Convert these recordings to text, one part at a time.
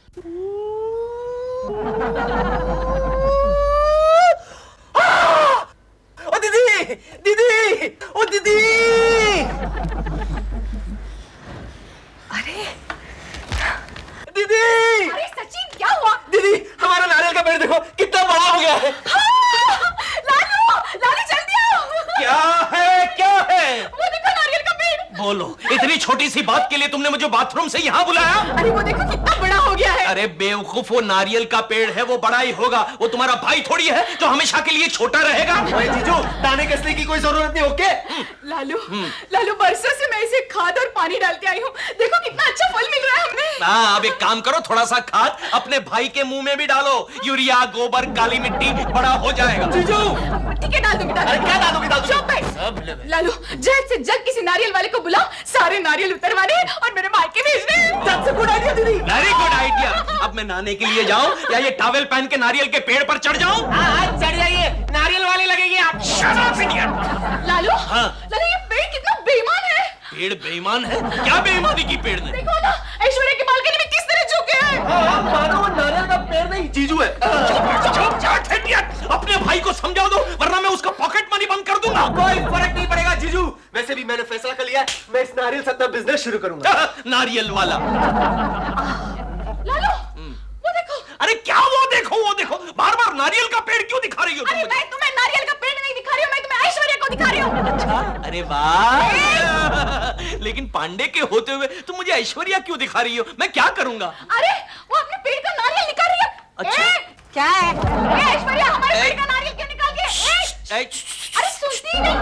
ओ दीदी, दीदी, ओ दीदी। अरे दीदी, अरे सचिन क्या हुआ? दीदी हमारा नारियल का पेड़ देखो कितना बड़ा हो गया है। लालू, लालू जल्दी आओ। क्या है, क्या है? वो देखो नारियल का पेड़। बोलो, इतनी छोटी सी बात के लिए तुमने मुझे बाथरूम से यहाँ बुलाया? अरे वो देखो कितना बड़ा हो गया है। अरे बेवकूफ, वो नारियल का पेड़ है, वो बड़ा ही होगा। वो तुम्हारा भाई थोड़ी है जो हमेशा के लिए छोटा रहेगा। जीजू, दाने कसने की कोई जरूरत नहीं, ओके? लालू, लालू बरसों से मैं इसे खाद और पानी डालते आई हूँ। देखो कितना अच्छा फल मिल रहा है हमें। हाँ, अब एक काम करो, थोड़ा सा खाद अपने भाई के मुंह में भी डालो। यूरिया, गोबर, काली मिट्टी, बड़ा हो जाएगा। जीजू, ठीक है डाल दूंगी, डाल दूंगी। क्या डालोगी? चुप बैठ। लालू, जल्द से जल्द किसी नारियल वाले को बुलाओ, सारे नारियल उतरवाने और मेरे मायके भेजने। That's a good idea, दीदी। Very good idea। अब मैं नहाने के लिए जाऊं या ये टॉवेल पहन के नारियल के पेड़ पर चढ़ जाऊं? हाँ, चढ़ जाइए, नारियल वाले लगेंगे आप। Shut up, idiot। लालू, हाँ। लालू ये पेड़ कितना बेईमान है। पेड़ बेईमान है? क्या बेईमानी की पेड़ ने? देखो ना, ऐश्वर्या की बालकनी में किस तरह झुके हैं। मानो वो नारियल का पेड़ नहीं, जीजू है। अपने भाई को समझा दो, वरना मैं उसका पॉकेट मनी बंद कर दूंगा। कोई फर्क नहीं पड़ेगा जीजू। वैसे भी मैंने फैसला कर लिया है, मैं इस नारियल से अपना बिजनेस शुरू करूंगा। नारियल वाला। लालू, वो देखो। अरे क्या वो देखो, वो देखो, बार बार नारियल का पेड़ क्यों दिखा रही हो तुम अरे मुझे? मैं तुम्हें नारियल का पेड़ नहीं दिखा रही हूँ, मैं तुम्हें ऐश्वर्या को दिखा रही हूँ। अच्छा, अरे वाह। लेकिन पांडे के होते हुए तुम मुझे ऐश्वर्या क्यों दिखा रही हो? मैं क्या करूंगा? अरे वो अपने पेड़ का नारियल निकाल रही है। अच्छा। क्या है? ऐश्वर्या हमारे पेड़ का नारियल क्यों निकाल गई? अरे सुनती ही नहीं।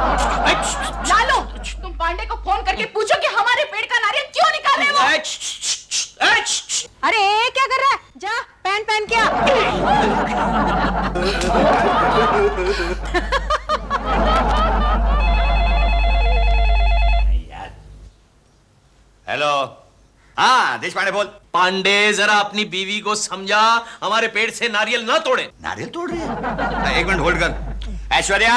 लालू, तुम पांडे को फोन करके पूछो कि हमारे पेड़ का नारियल क्यों निकाल रहे हो। अरे क्या कर रहा है? जा पैन पहन के आ। हेलो, हाँ देशपांडे बोल। पांडे, जरा अपनी बीवी को समझा, हमारे पेड़ से नारियल ना तोड़े। नारियल तोड़ रही है? एक मिनट होल्ड कर। ऐश्वर्या,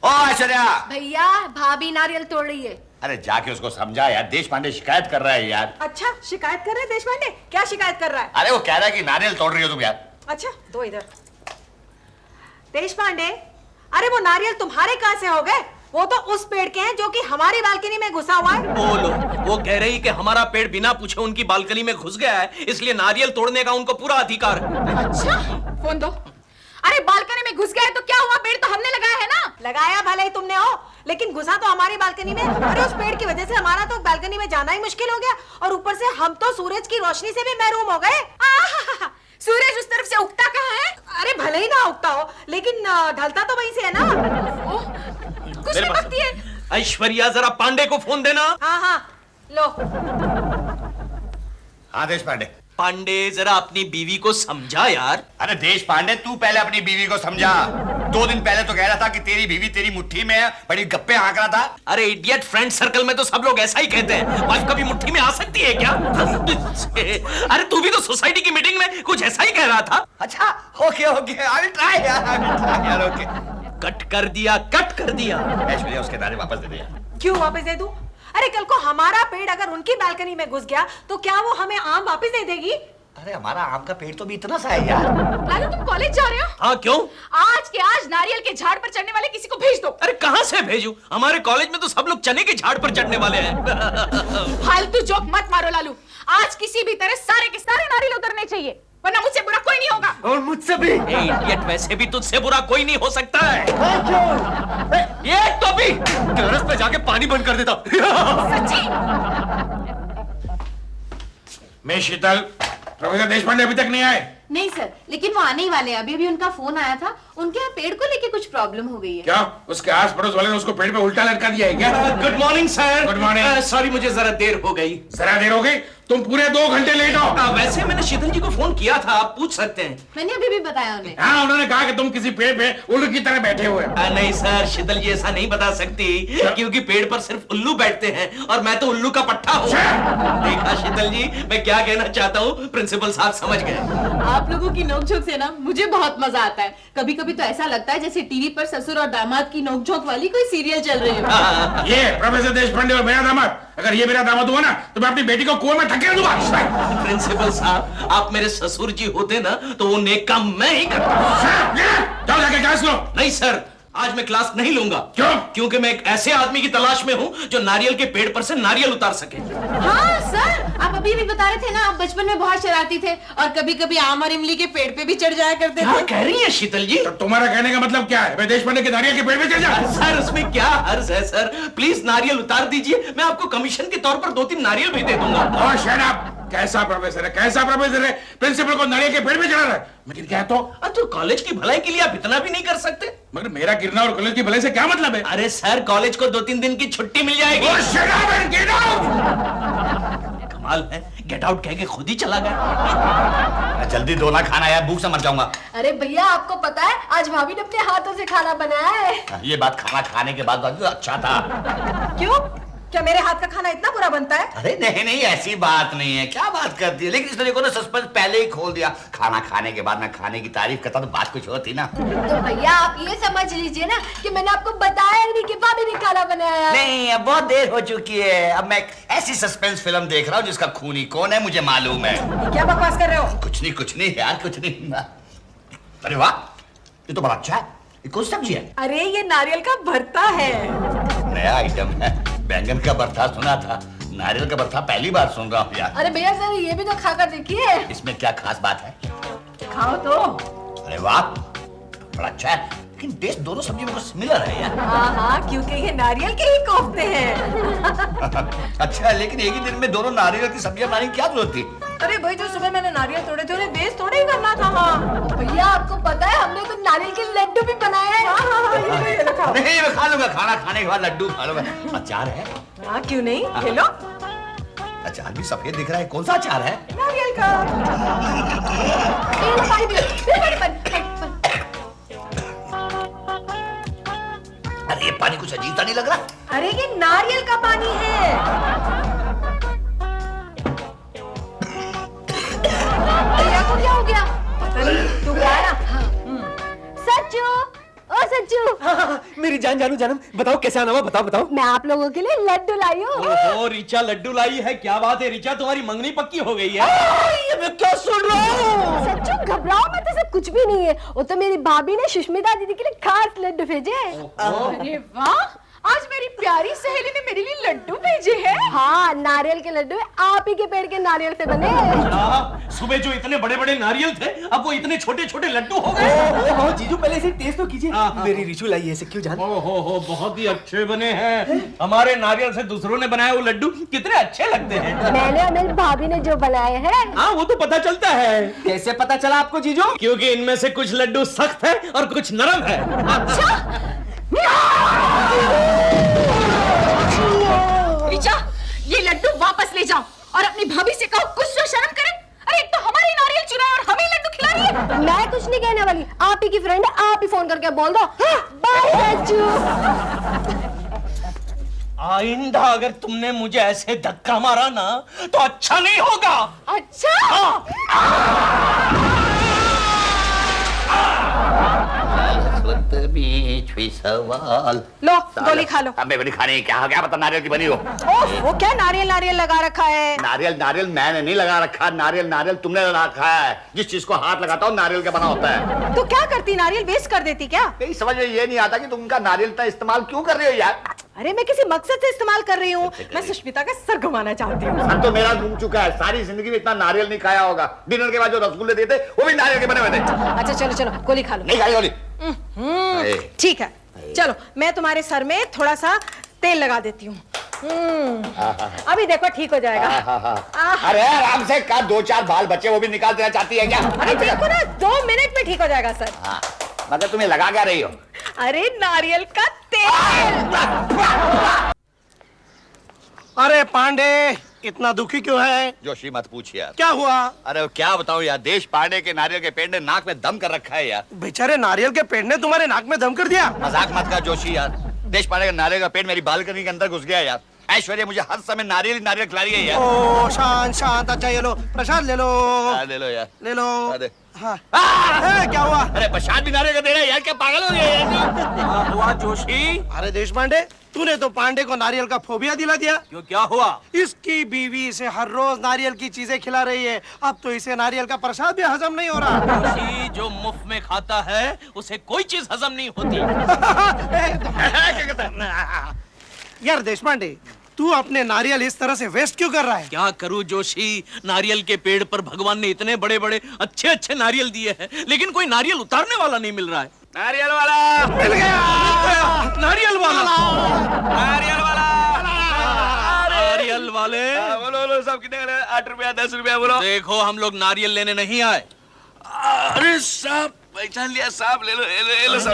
ओ ऐश्वर्या। भैया भाभी नारियल तोड़ रही है। अरे जाके उसको समझा यार, देशपांडे शिकायत कर रहा है यार। अच्छा शिकायत कर रहे हैं देशपांडे? क्या शिकायत कर रहा है? अरे वो कह रहा है कि नारियल तोड़ रही हो तुम यार। अच्छा दो इधर। देशपांडे, अरे वो नारियल तुम्हारे कहां से हो गए? वो तो उस पेड़ के हैं जो कि हमारी बालकनी में घुसा हुआ है। बोलो, वो कह रही कि हमारा पेड़ बिना पूछे उनकी बालकनी में घुस गया है, इसलिए नारियल तोड़ने का उनको पूरा अधिकार है। अच्छा, फोन दो। अरे बालकनी में घुस गया है तो क्या हुआ? पेड़ तो हमने लगाया है ना। लगाया भले ही तुमने हो, लेकिन घुसा तो हमारी बालकनी में। अरे उस पेड़ की वजह से हमारा तो बालकनी में जाना ही मुश्किल हो गया, और ऊपर से हम तो सूरज की रोशनी से भी महरूम हो गए। सूरज उस तरफ से उगता कहाँ है? अरे भले ही ना उगता हो, लेकिन ढलता तो वहीं से है ना। कुछ निपटती है। ऐश्वर्या, जरा पांडे को फोन देना। हाँ हाँ लो। हाँ देशपांडे। पांडे, जरा अपनी बीवी को समझा यार। अरे देशपांडे, तू पहले अपनी बीवी को समझा। 2 दिन पहले तो कह रहा था कि तेरी बीवी तेरी मुट्ठी में है, बड़ी गप्पे हाँक रहा था। अरे इडियट, फ्रेंड सर्कल में तो सब लोग ऐसा ही कहते हैं। वाइफ कभी मुट्ठी में आ सकती है क्या? अरे तू भी तो सोसाइटी की मीटिंग में कुछ ऐसा ही कह रहा था। अच्छा okay okay, I will try यार, ओके। कट कर दिया, कट कर दिया। ऐश्वर्या, उसके दाने वापस दे दे। क्यों वापस दे दूं? अरे कल को हमारा पेड़ अगर उनकी बालकनी में घुस गया तो क्या वो हमें आम वापस दे देगी? अरे हमारा आम का पेड़ तो भी इतना सा है यार। लालू, तुम कॉलेज जा रहे हो? हाँ, क्यों? आज के आज नारियल के झाड़ पर चढ़ने वाले किसी को भेज दो। अरे कहाँ से भेजूं? हमारे कॉलेज में तो सब लोग चने के झाड़ पर चढ़ने वाले हैं। फालतू जोक मत मारो लालू। आज किसी भी तरह सारे के सारे नारियल उतरने चाहिए, वरना मुझसे बुरा कोई नहीं होगा। और मुझसे भी। इडियट, वैसे भी तुझसे बुरा कोई नहीं हो सकता है। ये तो भी टेरेस पे जाके पानी बंद कर देता। सच्ची? मैं शीतल, प्रोफेसर देशपांडे अभी तक नहीं आए? नहीं सर, लेकिन वो आने ही वाले हैं। अभी अभी उनका फोन आया था, उनके यहाँ पेड़ को लेके कुछ प्रॉब्लम हो गई है। क्या उसके आस पड़ोस वाले ने उसको पेड़ पे उल्टा लटका दिया है क्या? Good morning sir. Good morning. Sorry, मुझे जरा देर हो गई। जरा देर हो गई? तुम पूरे 2 घंटे लेट हो। वैसे मैंने शीतल जी को फोन किया था, आप पूछ सकते हैं। मैंने अभी भी बताया उन्हें। हाँ, उन्होंने कहा कि तुम किसी पेड़ पे उल्लू की तरह बैठे हुए हो। नहीं सर, शीतल जी ऐसा नहीं बता सकती, क्योंकि पेड़ पर सिर्फ उल्लू बैठते हैं और मैं तो उल्लू का पट्टा हूँ। देखा शीतल जी, मैं क्या कहना चाहता हूँ, प्रिंसिपल साहब समझ गए। आप लोगों की नोकझोंक से ना मुझे बहुत मजा आता है। कभी कभी तो ऐसा लगता है जैसे टीवी पर ससुर और दामाद की नोकझोंक वाली कोई सीरियल चल रही हो। ये प्रोफेसर देशपांडे और मेरा दामाद, अगर ये मेरा दामाद हुआ ना तो मैं अपनी बेटी को कुएं में धक्के दूंगा। प्रिंसिपल साहब, आप मेरे ससुर जी होते ना तो वो नेक काम मैं ही करता। जाओ जाके क्लास लो। नहीं सर, आज मैं क्लास नहीं लूंगा। क्यों? क्योंकि मैं एक ऐसे आदमी की तलाश में हूँ जो नारियल के पेड़ पर से नारियल उतार सके। हाँ सर, आप अभी भी बता रहे थे ना, आप बचपन में बहुत शरारती थे और कभी कभी आम और इमली के पेड़ पे भी चढ़ जाया करते क्या थे। कह रही है शीतल जी? तो तुम्हारा कहने का मतलब क्या है? मैं देशपांडे के नारियल के पेड़ पे चढ़ जाऊं? सर उसमें क्या हर्ज है सर, प्लीज नारियल उतार दीजिए, मैं आपको कमीशन के तौर पर 2-3 नारियल भी दे दूंगा। और शट अप। कैसा प्रोफेसर है, कैसा प्रोफेसर है? प्रिंसिपल को नारियल के पेड़ पे चढ़ा रहा है। मैं क्या तो तो कॉलेज की भलाई के लिए आप इतना भी नहीं कर सकते? मगर मेरा गिरना और कॉलेज की भलाई से क्या मतलब है? अरे सर, कॉलेज को 2-3 दिन की छुट्टी मिल जाएगी। Oh, shut up and get out! कमाल है, गेट आउट कह के खुद ही चला गया। जल्दी दो ना, खाना यार, भूख से मर जाऊंगा। अरे भैया, आपको पता है आज भाभी ने अपने हाथों से खाना बनाया है। ये बात खाना खाने के बाद अच्छा था। क्यों? क्या मेरे हाथ का खाना इतना बुरा बनता है? अरे नहीं नहीं, ऐसी बात नहीं है, क्या बात करती है? लेकिन इसने देखो ना, सस्पेंस पहले ही खोल दिया। खाना खाने के बाद मैं खाने की तारीफ करता तो बात कुछ होती ना। तो भैया आप ये समझ लीजिए ना कि मैंने आपको बताया नहीं कि भाभी ने खाना बनाया है। नहीं, अब बहुत देर हो चुकी है। अब मैं एक ऐसी सस्पेंस फिल्म देख रहा हूँ जिसका खूनी कौन है मुझे मालूम है। क्या बकवास कर रहे हो? कुछ नहीं यार, कुछ नहीं। अरे वाह, ये तो बड़ा अच्छा है। ये कौन सी सब्जी है? अरे ये नारियल का भरता है। नया आइटम है। बैंगन का भरता सुना था, नारियल का भरता पहली बार सुन रहा हूँ यार। अरे भैया सर, ये भी तो खाकर देखिए। इसमें क्या खास बात है? खाओ तो। अरे वाह, बड़ा अच्छा है, लेकिन टेस्ट दोनों सब्जी में सिमिलर है यार। हाँ, क्योंकि ये नारियल के ही कोफ्ते हैं। अच्छा, लेकिन एक ही दिन में दोनों नारियल की सब्जियां बनाने की क्या जरूरत थी? अरे भाई, जो सुबह मैंने नारियल तोड़े थे उन्हें वेस्ट थोड़े ही करना था। हाँ भैया आपको पता है हमने तो नारियल के लड्डू भी बनाए हैं। ये लो, खाओ। नहीं, मैं खा लूंगा, खाना खाने के बाद लड्डू खा लूंगा। अचार है? हाँ, क्यों नहीं, ये लो। अचार भी सफेद दिख रहा है, कौन सा अचार है? नारियल का। ये लो पानी पियो। अरे ये पानी कुछ अजीब सा नहीं लग रहा? अरे ये नारियल का पानी है। भैया को क्या हो गया? पता नहीं, तू क्या ना? सच्चू, ओ सच्चू, मेरी जान जानू जानम, बताओ कैसे आना हुआ, बताओ बताओ। मैं आप लोगों के लिए लड्डू लाई हूँ। ओहो, रिचा लड्डू लाई है, क्या बात है रिचा, तुम्हारी मंगनी पक्की हो गई है। ये मैं क्या सुन रहा हूँ? सच्चू घबराओ मत, ऐसा कुछ भी नहीं है। वो तो मेरी भाभी ने सुष्मिता दीदी के लिए खास लड्डू भेजे हैं। अरे वाह, आज मेरी प्यारी सहेली ने मेरे लिए लड्डू भेजे हैं। हाँ, नारियल के लड्डू आप ही के पेड़ के नारियल से बने। सुबह जो इतने बड़े बड़े नारियल थे, अब वो इतने छोटे छोटे लड्डू हो गए। ओहो जीजू, पहले इसे टेस्ट तो कीजिए। हाँ। मेरी रिचू लाई है, इसे क्यों जान? हो, बहुत ही अच्छे बने हैं। हमारे नारियल से दूसरों ने बनाए वो लड्डू कितने अच्छे लगते हैं। मैंने और मेरी भाभी ने जो बनाए हैं। हाँ, वो तो पता चलता है, कैसे पता चला आपको जीजू? क्योंकि इनमें से कुछ लड्डू सख्त है और कुछ नरम है। रिचा, ये लड्डू वापस ले जाओ और अपनी भाभी से कहो कुछ तो शर्म करे। अरे एक तो हमारी नारियल चुराए और हमें लड्डू खिला रही है। मैं कुछ नहीं कहने वाली, आप ही की फ्रेंड है, आप ही फोन करके बोल दो। बाय सच्चू। आइंदा अगर तुमने मुझे ऐसे धक्का मारा ना तो अच्छा नहीं होगा। अच्छा, सवाल। लो, गोली खा लो। अबे बड़ी खाने क्या क्या पता नारियल की बनी हो? ओह, वो क्या नारियल नारियल लगा रखा है? नारियल नारियल मैंने नहीं लगा रखा, नारियल नारियल तुमने लगा रखा है। जिस चीज को हाथ लगाता हूँ नारियल का बना होता है। तो क्या करती, नारियल वेस्ट कर देती क्या? यही समझ में ये नहीं आता कि तुम उनका नारियल का इस्तेमाल क्यों कर रहे हो यार? अरे मैं किसी मकसद से इस्तेमाल कर रही हूँ। मैं सुष्मिता का सर घुमाना चाहती हूँ। सर तो मेरा घूम चुका है, सारी जिंदगी में इतना नारियल नहीं खाया होगा। डिनर के बाद जो रसगुल्ले देते वो भी नारियल के बने हुए थे। अच्छा चलो चलो, गोली खा लो। नहीं खाई गोली। ठीक है, चलो मैं तुम्हारे सर में थोड़ा सा तेल लगा देती हूँ। अभी देखो ठीक हो जाएगा। अरे आराम से का 2-4 बाल बचे वो भी निकाल देना चाहती है क्या? अरे देखो ना, 2 मिनट में ठीक हो जाएगा सर। मतलब तुम्हें लगा क्या रही हो? अरे नारियल का तेल। अरे पांडे, इतना दुखी क्यों है? जोशी मत पूछ यार। क्या हुआ? अरे क्या बताऊं यार, देश पांडे के नारियल के पेड़ ने नाक में दम कर रखा है यार। बेचारे नारियल के पेड़ ने तुम्हारे नाक में दम कर दिया? मजाक मत कर जोशी यार, देश पांडे का नारियल का पेड़ मेरी बालकनी के अंदर घुस गया यार। ऐश्वर्या मुझे हर समय नारियल ही नारियल खिला रही है यार। ओ शांत शांत, अच्छा ये लो प्रसाद ले लो। ले लो यार, ले लो। अरे हाँ। क्या हुआ? अरे प्रसाद भी नारियल का दे रहा है यार, क्या पागल हो गया यार? हुआ जोशी? अरे देश पांडे, तूने तो पांडे को नारियल का फोबिया दिला दिया। क्यों, क्या हुआ? इसकी बीवी इसे हर रोज नारियल की चीजें खिला रही है, अब तो इसे नारियल का प्रसाद भी हजम नहीं हो रहा। जोशी, जो मुफ्त में खाता है उसे कोई चीज हजम नहीं होती। यार देशपांडे, तू अपने नारियल इस तरह से वेस्ट क्यों कर रहा है? क्या करूं जोशी, नारियल के पेड़ पर भगवान ने इतने बड़े बड़े अच्छे अच्छे नारियल दिए हैं, लेकिन कोई नारियल उतारने वाला नहीं मिल रहा है। नारियल वाला मिल गया। नारियल वाला, नारियल वाला नारियल वाले, बोलो सब कितने? 8 रुपया 10 रुपया बोलो। देखो हम लोग नारियल लेने नहीं आए। अरे साहब पहचान लिया साहब, ले लो सब।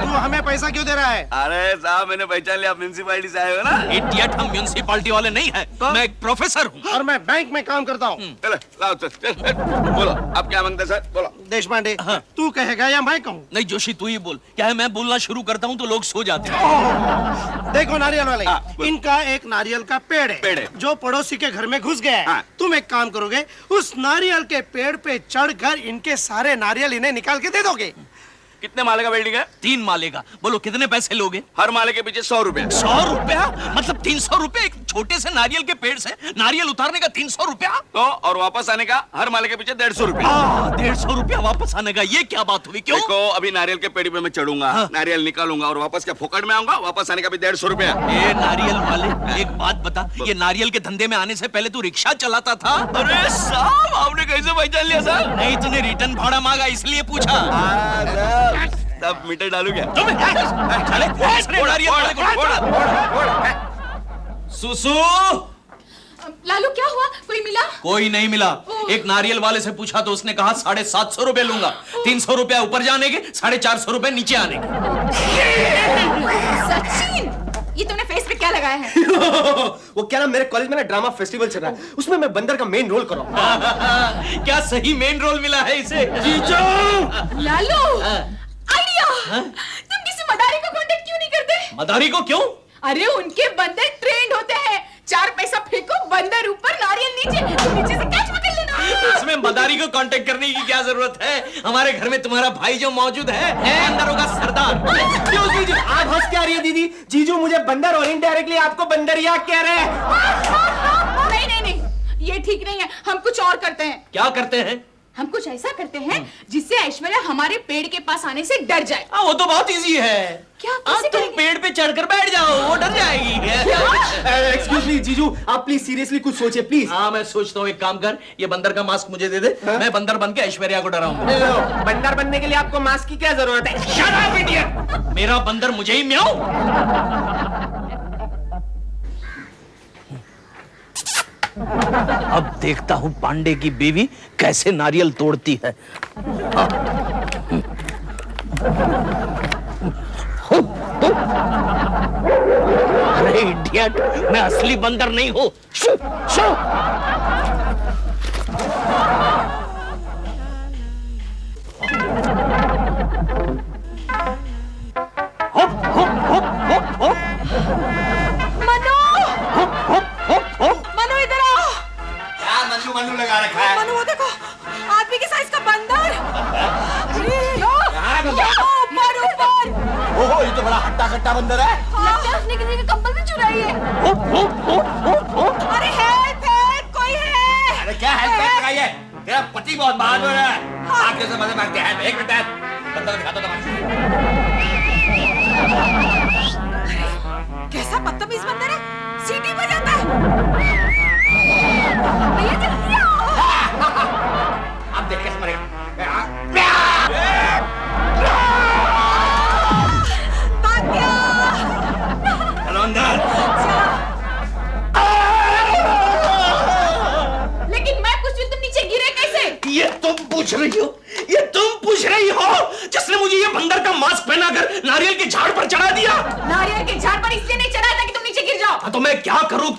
तू हमें पैसा क्यों दे रहा है? अरे साहब मैंने पहचान लिया, म्यूनसिपालिटी से आए हो ना। इडियट, हम म्यूनसिपालिटी वाले नहीं है, मैं एक प्रोफेसर हूँ। और मैं बैंक में काम करता हूँ। चलो लाओ चल, बोलो आप क्या मांगते सर, बोलो। देशपांडे, हाँ। तू कहेगा या मैं कहूँ? नहीं जोशी तू ही बोल। क्या है, मैं बोलना शुरू करता हूँ तो लोग सो जाते हैं। देखो नारियल वाले, हाँ, बोल। इनका एक नारियल का पेड़ है जो पड़ोसी के घर में घुस गया है। हाँ। तुम एक काम करोगे, उस नारियल के पेड़ पे चढ़कर इनके सारे नारियल इन्हें निकाल के दे दोगे। कितने माले का बिल्डिंग है? 3 माले का। बोलो कितने पैसे लोगे? हर माले के पीछे 100 रुपया। 100 रुपया? मतलब 300 रुपए एक छोटे से नारियल के पेड़ से नारियल उतारने का 300 रुपया? तो और वापस आने का हर माले के पीछे 150 रुपया। 150 रुपया वापस आने का, ये क्या बात हुई? क्यों? देखो अभी नारियल के पेड़ पे मैं चढ़ूंगा, नारियल निकालूंगा और वापस क्या फोकट में आऊंगा, वापस आने का भी 150 रुपया। ए नारियल वाले, एक बात बता, ये नारियल के धंधे में आने से पहले तू रिक्शा चलाता था? अरे साहब आपने कैसे पहचान लिया सर? नहीं, तूने रिटर्न भाड़ा मांगा इसलिए पूछा। तब मीटर डालू क्या? चले, नारियल वाले को सुसु। लालू क्या हुआ, कोई मिला? कोई नहीं मिला। एक नारियल वाले से पूछा तो उसने कहा 750 रुपए लूंगा। 300 रुपया ऊपर जाने के, 450 रुपए नीचे आने के। सचिन, ये तुमने फेस पे क्या लगाया है? वो क्या ना, मेरे कॉलेज में ना ड्रामा फेस्टिवल चल रहा है, उसमें मैं बंदर का मेन रोल कर रहा हूँ। क्या सही मेन रोल मिला है इसे? लालू, आइडिया! तुम किसी मदारी को कांटेक्ट क्यों नहीं करते? मदारी को क्यों? अरे उनके बंदर ट्रेंड होते हैं, 4 पैसा फेंको, बंदर ऊपर, नारियल नीचे, तुम नीचे से कैच पकड़ लेना। इसमें मदारी को कांटेक्ट करने की क्या जरूरत है? हमारे घर में तुम्हारा भाई जो मौजूद है, बंदरों का सरदार। क्यों जीजू आप हंस क्या रही है? दीदी जीजू मुझे बंदर और इनडायरेक्टली आपको बंदरिया कह रहे हैं। नहीं, ये ठीक नहीं है। हम कुछ और करते हैं। क्या करते हैं? हम कुछ ऐसा करते हैं जिससे ऐश्वर्या हमारे पेड़ के पास आने से डर जाए। वो तो बहुत इजी है। क्या? कैसे तुम करेंगे? पेड़ पे चढ़कर बैठ जाओ, वो डर जाएगी। एक्सक्यूज मी जीजू, आप प्लीज सीरियसली कुछ सोचिए प्लीज। हाँ मैं सोचता हूँ, एक काम कर, ये बंदर का मास्क मुझे दे दे, मैं बंदर बन के ऐश्वर्या को डराऊंगा। बंदर बनने के लिए आपको मास्क की क्या जरूरत है? Shut up, idiot! मेरा बंदर मुझे ही म्याऊं। अब देखता हूँ पांडे की बीवी कैसे नारियल तोड़ती है। अरे इडियट, मैं असली बंदर नहीं हूँ। मनु इधर आओ। क्या मन्नू लगा रखा है? मनु वो देखो, आदमी के साइज का बंदर। ऊपर। ओहो ये तो बड़ा हट्टा कट्टा बंदर है। लगता है उसने किसी का कंबल भी चुराई है। अरे हेल्प कोई है? अरे क्या है लगाई है? तेरा पति बहुत बहादुर है। आगे से मजे मारते हैं। एक मिनट बंदर दिखाता था। कैसा बदतमीज बंदर है, सीटी बजाता है। भैया जल्दी आओ। अब देख कैसे मरेगा। भाग गया। चलो अंदर। लेकिन मैं पूछ रही हूँ, तुम नीचे गिरे कैसे? ये तुम पूछ रही हो? ये तुम पूछ रही हो जिसने मुझे ये बंदर का मास्क पहनाकर नारियल के झाड़ पर चढ़ा दिया? नारियल के झाड़ पर इसलिए नहीं चढ़ाया था कि तुम नीचे गिर जाओ। तो मैं क्या करूं?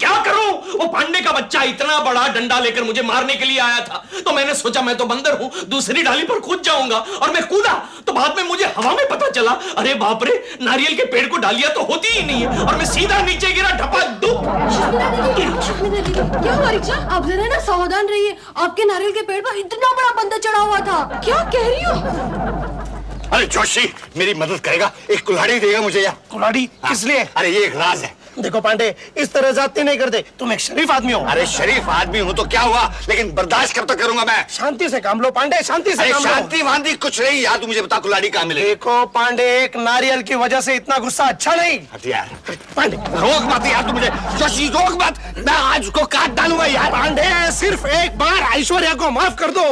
वो पांडे का बच्चा इतना बड़ा डंडा लेकर मुझे मारने के लिए आया था, तो मैंने सोचा मैं तो बंदर हूं, दूसरी डाली पर कूद जाऊंगा, और मैं कूदा तो बाद में मुझे हवा में पता चला, अरे बाप रे, नारियल के पेड़ को डालियां तो होती ही नहीं है, और मैं सीधा नीचे गिरा, ढपाक-डुप। क्या हुआ रिचा? आप जरा ना सावधान रहिए, आपके नारियल के पेड़ पर इतना बड़ा बंदर चढ़ा हुआ था। क्या कह रही हो? अरे जोशी मेरी मदद करेगा, एक कुल्हाड़ी देगा मुझे यार। कुल्हाड़ी किस लिए? अरे ये एक राज है। देखो पांडे, इस तरह जाती नहीं करते, तुम एक शरीफ आदमी हो। अरे शरीफ आदमी हूँ तो क्या हुआ, लेकिन बर्दाश्त कब तक करूंगा मैं? शांति से काम लो पांडे, शांति से अरे काम लो। शांति वांति कुछ नहीं यार, तू मुझे बता कुल्हाड़ी कहाँ मिलेगी? देखो पांडे, एक नारियल की वजह से इतना गुस्सा अच्छा नहीं। यार पांडे रोक मत यार, तू मुझे जोशी रोक मत, मैं आज उसको काट डालूंगा यार। पांडे सिर्फ एक बार ऐश्वर्या को माफ कर दो।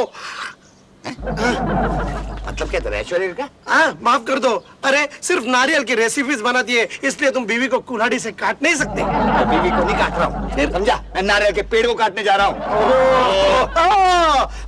मतलब क्या तेरा ऐश्वर्या का? हाँ माफ कर दो। अरे सिर्फ नारियल की रेसिपीज बनाती है, इसलिए तुम बीवी को कुल्हाड़ी से काट नहीं सकते। मैं बीवी को नहीं काट रहा हूँ, फिर? समझा? मैं नारियल के पेड़ को काटने जा रहा हूँ।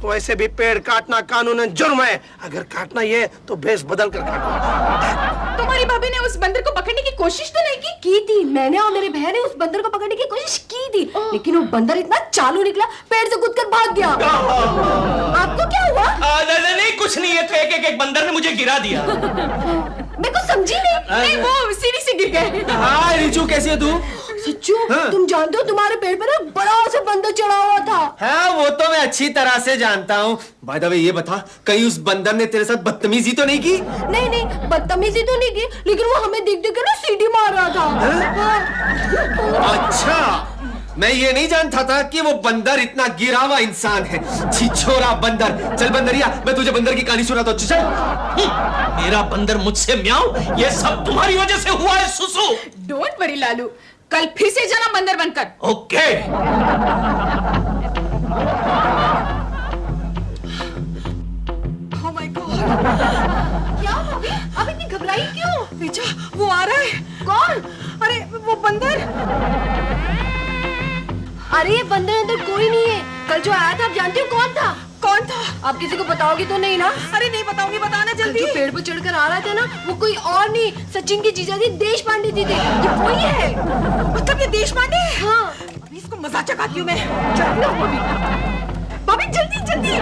वैसे भी पेड़ काटना कानूनन जुर्म है, अगर काटना ही है तो भेष बदल कर काटो। तुम्हारी भाभी ने उस बंदर को पकड़ने की कोशिश तो नहीं की थी। मैंने और मेरे बहन ने उस बंदर को पकड़ने की कोशिश की थी, लेकिन वो बंदर इतना चालू निकला, पेड़ से कूदकर भाग गया। आपको क्या हुआ? नहीं कुछ नहीं है, तो एक बंदर ने मुझे गिरा दिया। मैं कुछ समझी नहीं, वो सीढ़ी से गिर गए। हाँ रिचू, कैसी है तू? सच्चू, तुम जानते हो तुम्हारे पेड़ पर ना बड़ा सा बंदर चढ़ा हुआ था। हाँ वो तो मैं अच्छी तरह से जानता हूँ। बाय द वे ये बता, कहीं उस बंदर ने तेरे साथ बदतमीजी तो नहीं की? नहीं नहीं, बदतमीजी तो नहीं की, लेकिन वो हमें देख देख कर ना सीढ़ी मार रहा था। हाँ। अच्छा, मैं ये नहीं जानता था कि वो बंदर इतना गिरा हुआ इंसान है। छिछोरा बंदर। चल बंदरिया, मैं तुझे बंदर की कहानी सुनाता हूँ। चल। मेरा बंदर मुझसे म्याऊं, ये सब तुम्हारी वजह से हुआ है सुसु। डोंट वरी लालू, कल फिर से जाना बंदर बनकर। ओके। Oh my God! क्या भाभी, अब इतनी घबराई क्यों? रिचा, वो आ रहा है। कौन? अरे वो बंदर। अरे ये बंदर अंदर कोई नहीं है। कल जो आया था आप जानती हो कौन था? कौन था? आप किसी को बताओगे तो नहीं ना? अरे नहीं बताऊंगी, बताना कल जल्दी। जो पेड़ पर चढ़कर आ रहा था ना, वो कोई और नहीं, सचिन की जीजा जी देश पांडे जी थे। ये वही है। मतलब ये देश पांडे? हाँ। अभी इसको मजा चखाती हूँ मैं। चल ना भाभी। भाभी जल्दी जल्दी।